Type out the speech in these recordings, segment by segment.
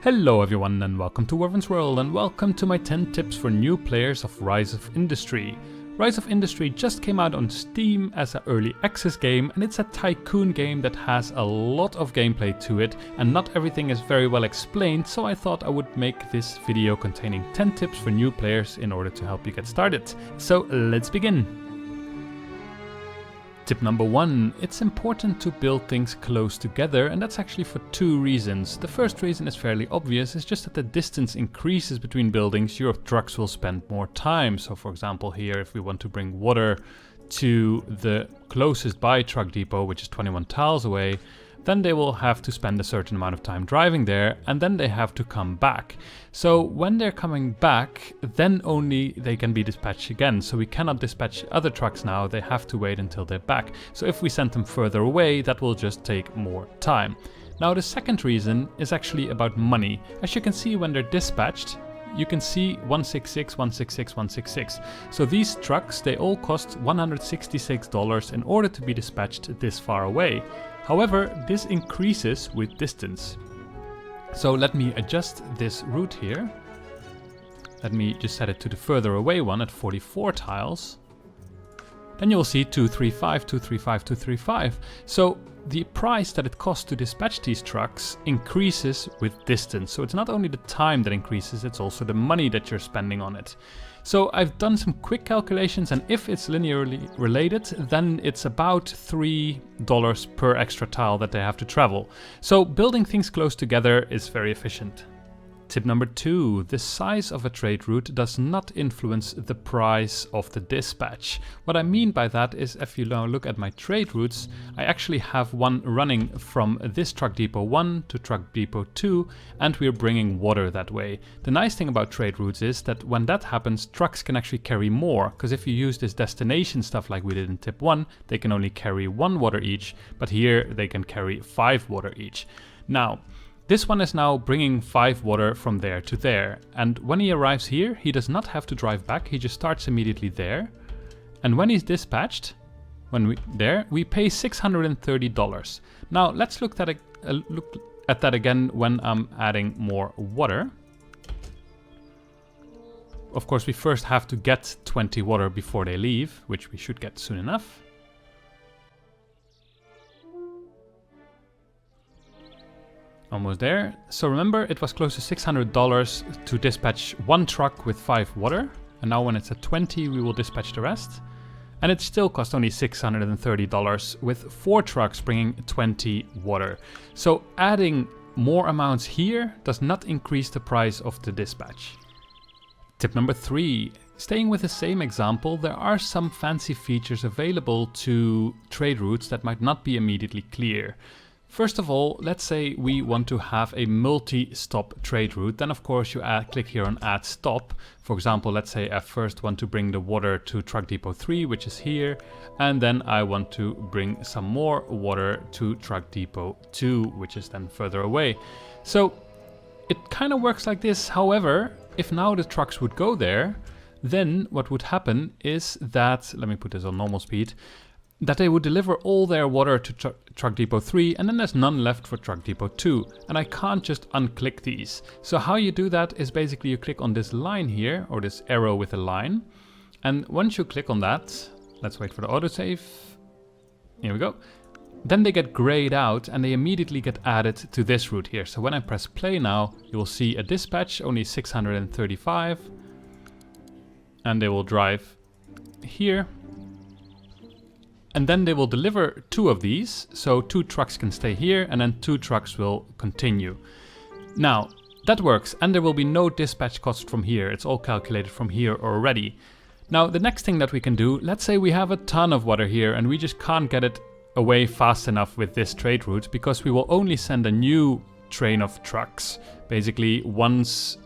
Hello everyone and welcome to Werven's World and welcome to my 10 tips for new players of Rise of Industry. Rise of Industry just came out on Steam as an early access game, and it's a tycoon game that has a lot of gameplay to it and not everything is very well explained, so I thought I would make this video containing 10 tips for new players in order to help you get started. So let's begin! Tip number 1, it's important to build things close together, and that's actually for two reasons. The first reason is fairly obvious, it's just that the distance increases between buildings, your trucks will spend more time. So for example here, if we want to bring water to the closest by truck depot, which is 21 tiles away, then they will have to spend a certain amount of time driving there, and then they have to come back. So when they're coming back, then only they can be dispatched again. So we cannot dispatch other trucks now, they have to wait until they're back. So if we send them further away, that will just take more time. Now the second reason is actually about money. As you can see, when they're dispatched, you can see 166, 166, 166. So these trucks, they all cost $166 in order to be dispatched this far away. However, this increases with distance. So let me adjust this route here. Let me just set it to the further away one at 44 tiles. Then you'll see 235, 235, 235. So the price that it costs to dispatch these trucks increases with distance. So it's not only the time that increases, it's also the money that you're spending on it. So I've done some quick calculations, and if it's linearly related, then it's about $3 per extra tile that they have to travel. So building things close together is very efficient. Tip number 2, the size of a trade route does not influence the price of the dispatch. What I mean by that is, if you now look at my trade routes, I actually have one running from this truck depot 1 to truck depot 2, and we're bringing water that way. The nice thing about trade routes is that when that happens, trucks can actually carry more, because if you use this destination stuff like we did in tip 1, they can only carry 1 water each, but here they can carry 5 water each. Now, this one is now bringing 5 water from there to there, and when he arrives here, he does not have to drive back, he just starts immediately there. And when he's dispatched, we pay $630. Now let's look at that again when I'm adding more water. Of course, we first have to get 20 water before they leave, which we should get soon enough. Almost there. So remember, it was close to $600 to dispatch one truck with 5 water. And now when it's at 20, we will dispatch the rest. And it still cost only $630 with 4 trucks bringing 20 water. So adding more amounts here does not increase the price of the dispatch. Tip number 3. Staying with the same example, there are some fancy features available to trade routes that might not be immediately clear. First of all, let's say we want to have a multi-stop trade route, then of course you click here on add stop. For example, let's say I first want to bring the water to truck depot 3, which is here, and then I want to bring some more water to truck depot 2, which is then further away. So it kind of works like this. However, if now the trucks would go there, then what would happen is that, let me put this on normal speed, that they would deliver all their water to truck depot 3, and then there's none left for truck depot 2, and I can't just unclick these. So how you do that is basically you click on this line here, or this arrow with a line, and once you click on that, let's wait for the autosave, here we go, then they get grayed out and they immediately get added to this route here. So when I press play now, you will see a dispatch, only 635, and they will drive here. And then they will deliver 2 of these, so 2 trucks can stay here and then 2 trucks will continue. Now, that works, and there will be no dispatch cost from here, it's all calculated from here already. Now, the next thing that we can do, let's say we have a ton of water here and we just can't get it away fast enough with this trade route, because we will only send a new train of trucks. Basically, once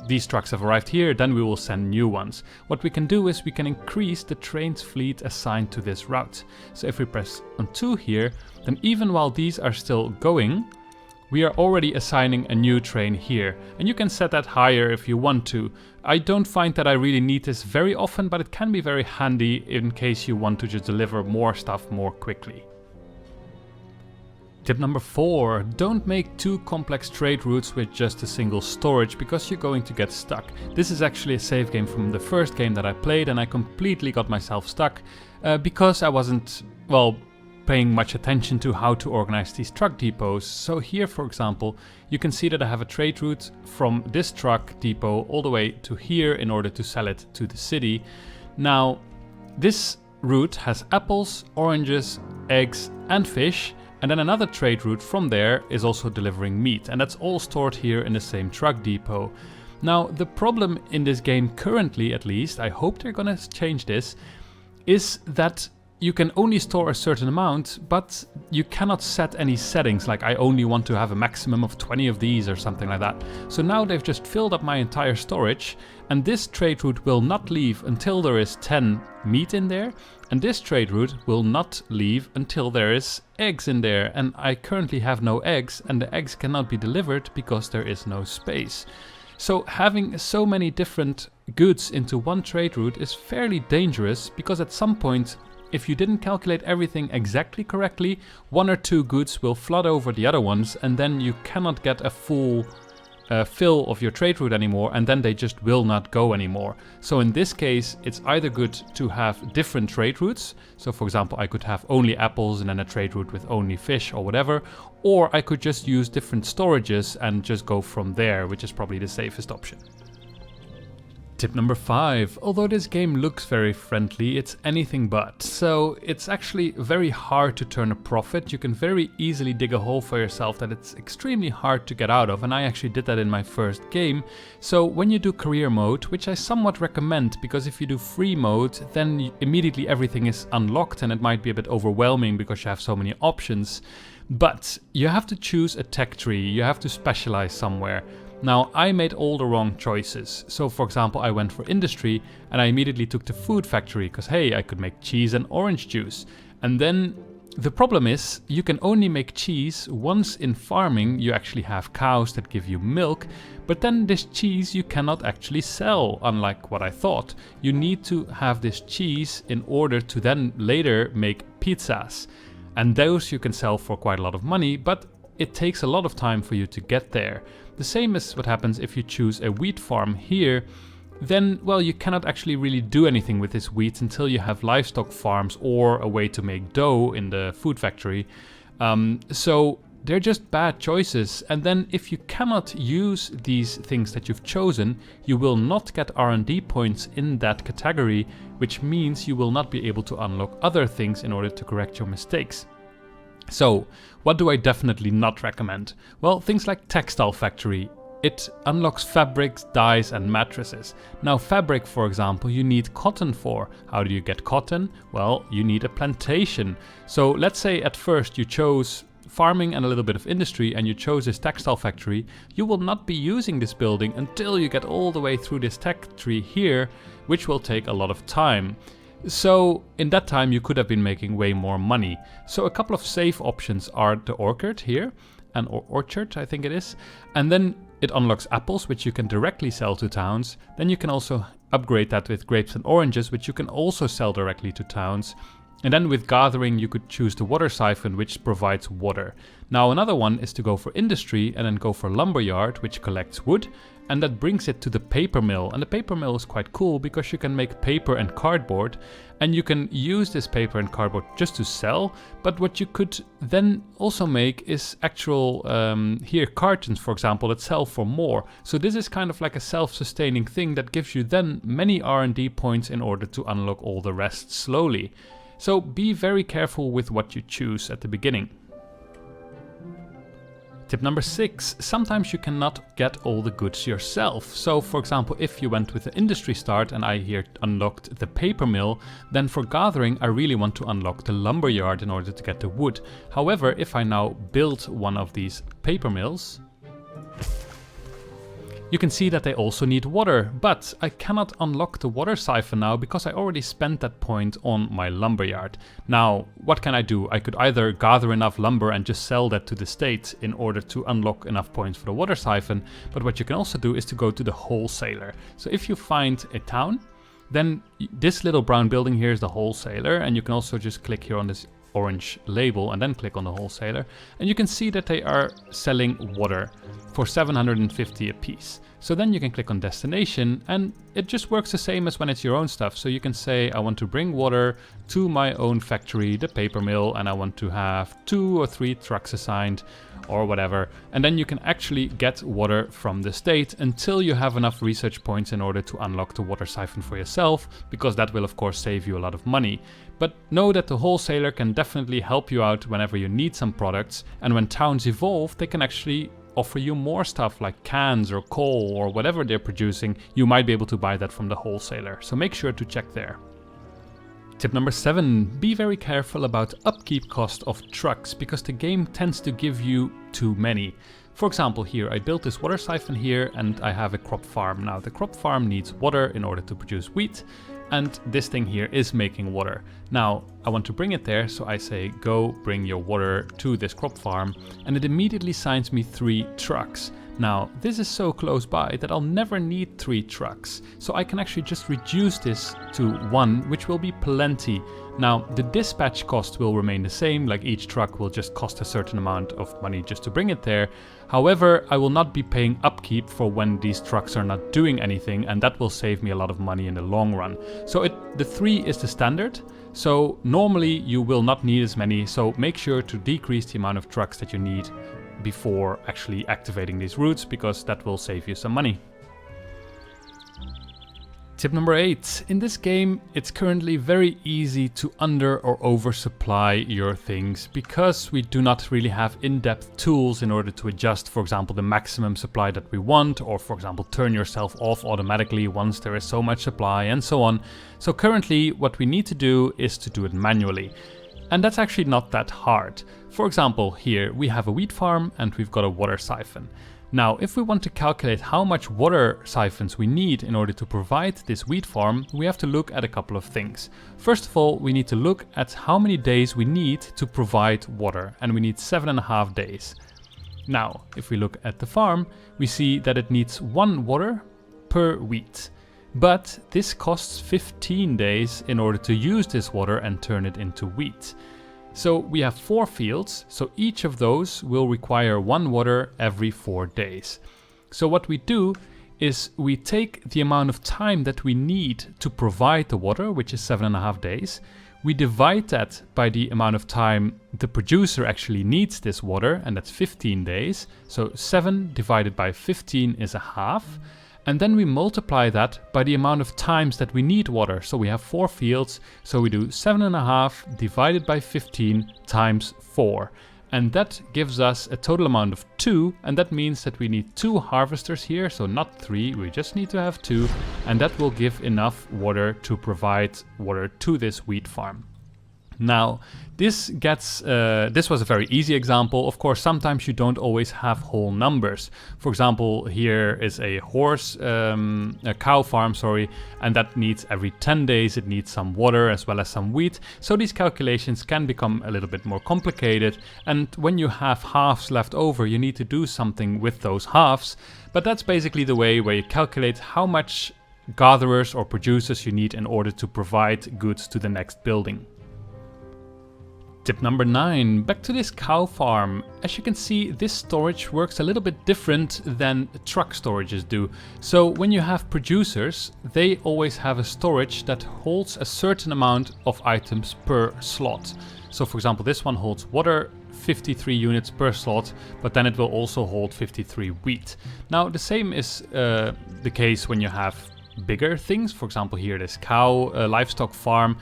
these trucks have arrived here, then we will send new ones. What we can do is we can increase the train's fleet assigned to this route. So if we press on 2 here, then even while these are still going, we are already assigning a new train here. And you can set that higher if you want to. I don't find that I really need this very often, but it can be very handy in case you want to just deliver more stuff more quickly. Tip number 4, don't make too complex trade routes with just a single storage because you're going to get stuck. This is actually a save game from the first game that I played, and I completely got myself stuck because I wasn't, well, paying much attention to how to organize these truck depots. So here, for example, you can see that I have a trade route from this truck depot all the way to here in order to sell it to the city. Now, this route has apples, oranges, eggs, and fish. And then another trade route from there is also delivering meat, and that's all stored here in the same truck depot. Now, the problem in this game currently, at least, I hope they're gonna change this, is that you can only store a certain amount, but you cannot set any settings, like I only want to have a maximum of 20 of these or something like that. So now they've just filled up my entire storage, and this trade route will not leave until there is 10 meat in there, and this trade route will not leave until there is eggs in there, and I currently have no eggs, and the eggs cannot be delivered because there is no space. So having so many different goods into one trade route is fairly dangerous, because at some point, if you didn't calculate everything exactly correctly, 1 or 2 goods will flood over the other ones, and then you cannot get a full fill of your trade route anymore, and then they just will not go anymore. So in this case, it's either good to have different trade routes. So for example, I could have only apples and then a trade route with only fish or whatever, or I could just use different storages and just go from there, which is probably the safest option. Tip number 5, although this game looks very friendly, it's anything but. So it's actually very hard to turn a profit. You can very easily dig a hole for yourself that it's extremely hard to get out of, and I actually did that in my first game. So when you do career mode, which I somewhat recommend, because if you do free mode, then immediately everything is unlocked and it might be a bit overwhelming because you have so many options. But you have to choose a tech tree, you have to specialize somewhere. Now, I made all the wrong choices. So for example, I went for industry and I immediately took the food factory because hey, I could make cheese and orange juice. And then the problem is you can only make cheese once in farming you actually have cows that give you milk, but then this cheese you cannot actually sell, unlike what I thought. You need to have this cheese in order to then later make pizzas. And those you can sell for quite a lot of money, but it takes a lot of time for you to get there. The same is what happens if you choose a wheat farm here. Then, well, you cannot actually really do anything with this wheat until you have livestock farms or a way to make dough in the food factory. So they're just bad choices. And then if you cannot use these things that you've chosen, you will not get R&D points in that category, which means you will not be able to unlock other things in order to correct your mistakes. So, what do I definitely not recommend? Well, things like textile factory. It unlocks fabrics, dyes and mattresses. Now fabric, for example, you need cotton for. How do you get cotton? Well, you need a plantation. So let's say at first you chose farming and a little bit of industry and you chose this textile factory. You will not be using this building until you get all the way through this tech tree here, which will take a lot of time. So in that time you could have been making way more money. So a couple of safe options are the orchard here, and orchard I think it is, and then it unlocks apples which you can directly sell to towns. Then you can also upgrade that with grapes and oranges, which you can also sell directly to towns. And then with gathering you could choose the water siphon, which provides water. Now another one is to go for industry and then go for lumberyard, which collects wood, and that brings it to the paper mill. And the paper mill is quite cool because you can make paper and cardboard, and you can use this paper and cardboard just to sell. But what you could then also make is actual here cartons, for example, that sell for more. So this is kind of like a self-sustaining thing that gives you then many R&D points in order to unlock all the rest slowly. So be very careful with what you choose at the beginning. Tip number 6, sometimes you cannot get all the goods yourself. So for example, if you went with the industry start and I here unlocked the paper mill, then for gathering I really want to unlock the lumberyard in order to get the wood. However, if I now build one of these paper mills, you can see that they also need water, but I cannot unlock the water siphon now because I already spent that point on my lumberyard. Now, what can I do? I could either gather enough lumber and just sell that to the state in order to unlock enough points for the water siphon, but what you can also do is to go to the wholesaler. So if you find a town, then this little brown building here is the wholesaler, and you can also just click here on this orange label and then click on the wholesaler, and you can see that they are selling water for 750 a piece. So then you can click on destination, and it just works the same as when it's your own stuff. So you can say, I want to bring water to my own factory, the paper mill, and I want to have 2 or 3 trucks assigned or whatever. And then you can actually get water from the state until you have enough research points in order to unlock the water siphon for yourself, because that will of course save you a lot of money. But know that the wholesaler can definitely help you out whenever you need some products, and when towns evolve, they can actually offer you more stuff like cans or coal or whatever they're producing. You might be able to buy that from the wholesaler, so make sure to check there. Tip number 7, be very careful about upkeep cost of trucks, because the game tends to give you too many. For example, here I built this water siphon here and I have a crop farm. Now the crop farm needs water in order to produce wheat, and this thing here is making water. Now I want to bring it there, so I say go bring your water to this crop farm, and it immediately assigns me 3 trucks. Now this is so close by that I'll never need 3 trucks, so I can actually just reduce this to 1, which will be plenty. Now the dispatch cost will remain the same, like each truck will just cost a certain amount of money just to bring it there. However, I will not be paying upkeep for when these trucks are not doing anything, and that will save me a lot of money in the long run. So the 3 is the standard, so normally you will not need as many, so make sure to decrease the amount of trucks that you need before actually activating these routes, because that will save you some money. Tip number 8. In this game, it's currently very easy to under or oversupply your things, because we do not really have in-depth tools in order to adjust, for example, the maximum supply that we want, or for example, turn yourself off automatically once there is so much supply and so on. So currently what we need to do is to do it manually. And that's actually not that hard. For example, here we have a wheat farm and we've got a water siphon. Now, if we want to calculate how much water siphons we need in order to provide this wheat farm, we have to look at a couple of things. First of all, we need to look at how many days we need to provide water, and we need 7.5 days. Now, if we look at the farm, we see that it needs 1 water per wheat. But this costs 15 days in order to use this water and turn it into wheat. So we have 4 fields, so each of those will require 1 water every 4 days. So what we do is we take the amount of time that we need to provide the water, which is 7.5 days. We divide that by the amount of time the producer actually needs this water, and that's 15 days. So 7 divided by 15 is a half. And then we multiply that by the amount of times that we need water. So we have 4 fields, so we do 7.5 divided by 15 times 4. And that gives us a total amount of 2, and that means that we need 2 harvesters here, so not 3, we just need to have 2, and that will give enough water to provide water to this wheat farm. Now, this was a very easy example. Of course, sometimes you don't always have whole numbers. For example, here is a cow farm, and that needs every 10 days, it needs some water as well as some wheat. So these calculations can become a little bit more complicated. And when you have halves left over, you need to do something with those halves. But that's basically the way where you calculate how much gatherers or producers you need in order to provide goods to the next building. Tip number 9, back to this cow farm. As you can see, this storage works a little bit different than truck storages do. So when you have producers, they always have a storage that holds a certain amount of items per slot. So for example, this one holds water, 53 units per slot, but then it will also hold 53 wheat. Now the same is the case when you have bigger things. For example, here this cow livestock farm.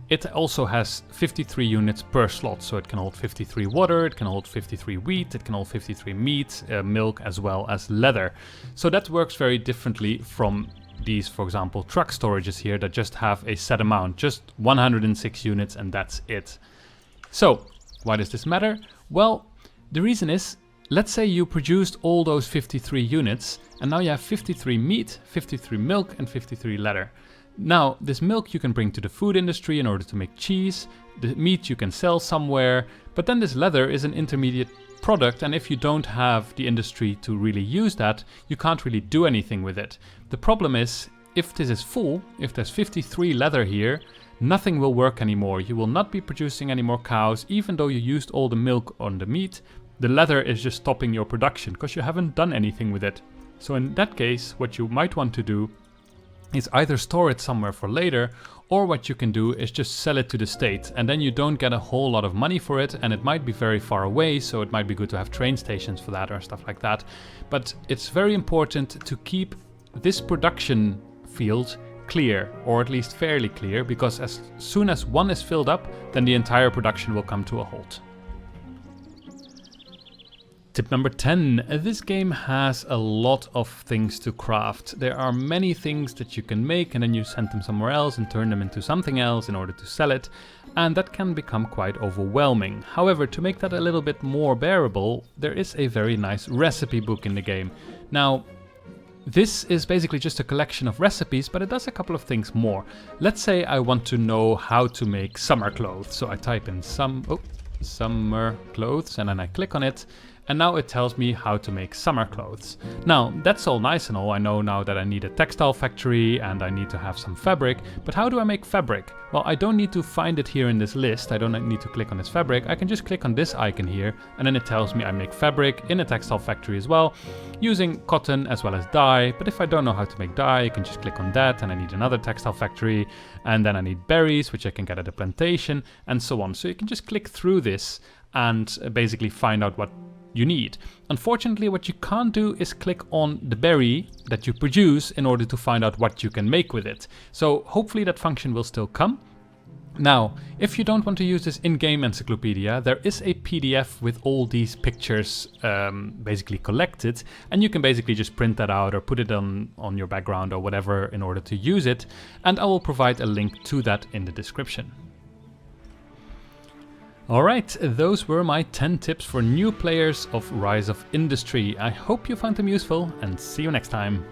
It also has 53 units per slot, so it can hold 53 water, it can hold 53 wheat, it can hold 53 meat, milk, as well as leather. So that works very differently from these, for example, truck storages here that just have a set amount, just 106 units, and that's it. So why does this matter? Well, the reason is, let's say you produced all those 53 units, and now you have 53 meat, 53 milk, and 53 leather. Now, this milk you can bring to the food industry in order to make cheese, the meat you can sell somewhere, but then this leather is an intermediate product, and if you don't have the industry to really use that, you can't really do anything with it. The problem is, if this is full, if there's 53 leather here, nothing will work anymore. You will not be producing any more cows, even though you used all the milk on the meat. The leather is just stopping your production because you haven't done anything with it. So in that case, what you might want to do is either store it somewhere for later, or what you can do is just sell it to the state, and then you don't get a whole lot of money for it, and it might be very far away, so it might be good to have train stations for that or stuff like that. But it's very important to keep this production field clear, or at least fairly clear, because as soon as one is filled up, then the entire production will come to a halt. Tip number 10. This game has a lot of things to craft. There are many things that you can make and then you send them somewhere else and turn them into something else in order to sell it, and that can become quite overwhelming. However, to make that a little bit more bearable, there is a very nice recipe book in the game. Now, this is basically just a collection of recipes, but it does a couple of things more. Let's say I want to know how to make summer clothes. So I type in summer clothes, and then I click on it. And now it tells me how to make summer clothes. Now, that's all nice and all. I know now that I need a textile factory and I need to have some fabric, but how do I make fabric? Well, I don't need to find it here in this list. I don't need to click on this fabric. I can just click on this icon here, and then it tells me I make fabric in a textile factory as well, using cotton as well as dye. But if I don't know how to make dye, I can just click on that, and I need another textile factory, and then I need berries, which I can get at a plantation, and so on. So you can just click through this and basically find out what you need. Unfortunately, what you can't do is click on the berry that you produce in order to find out what you can make with it. So hopefully that function will still come. Now, if you don't want to use this in-game encyclopedia, there is a PDF with all these pictures basically collected, and you can basically just print that out or put it on your background or whatever in order to use it, and I will provide a link to that in the description. Alright, those were my 10 tips for new players of Rise of Industry. I hope you found them useful, and see you next time.